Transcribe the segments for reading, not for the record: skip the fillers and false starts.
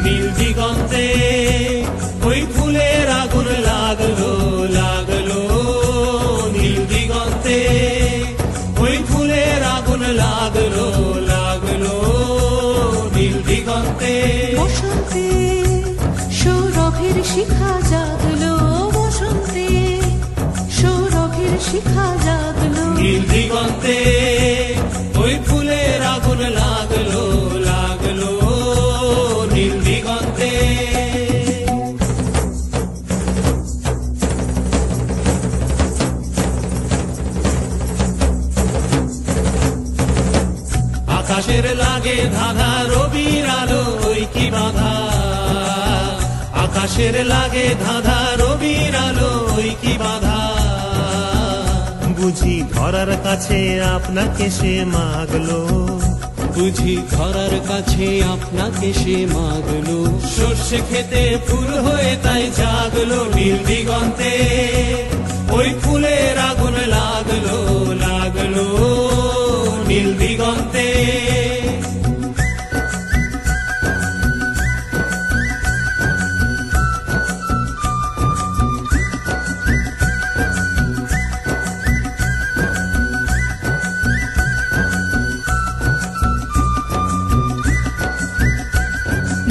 নীল দিগন্তে ওই ফুলের আগুন লাগলো লাগলো, নীল দিগন্তে ওই ফুলের আগুন লাগলো লাগলো, নীল দিগন্তে। বসন্তে সৌরভের শিখা জাগলো, বসন্তে সৌরভের শিখা জাগলো, নীল দিগন্তে ওই ফুলের আগুন লাগলো লাগলো, নীল দিগন্তে। আকাশের লাগে ধাঁধা রবির আলো ওই কি বাধা, আকাশের লাগে ধাঁধা রবির আলো ওই কি বাধা। বুঝি ধরার কাছে আপনাকে সে মাগলো, বুঝি ধরার কাছে আপনাকে সে মাগলো, সর্ষে খেতে ফুল হয়ে তাই জাগলো, নীল দিগন্তে ওই ফুলের আগুন লাগলো লাগলো, নীল দিগন্তে।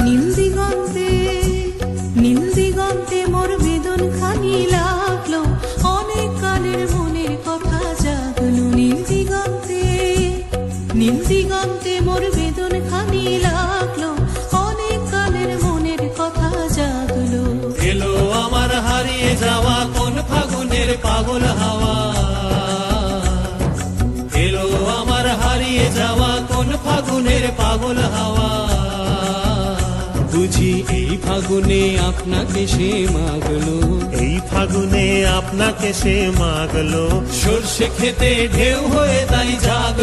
নীল দিগন্তে নীল দিগন্তে মোর বেদন খানি লাগলো, অনেক কালের মনের কথা জাগলো, নীল দিগন্তে নীল দিগন্তে মোর বেদন খানি লাগলো, অনেক কালের মনের কথা জাগলো। এলো আমার হারিয়ে যাওয়া কোন ফাগুনের পাগল হাওয়া, এলো আমার হারিয়ে যাওয়া কোন ফাগুনের পাগল হাওয়া। বুঝি এই ফাগুনে আপনাকে সে মাগলো, এই ফাগুনে আপনাকে সে মাগলো, সর্ষে খেতে ঢেউ হয়ে তাই জাগলো।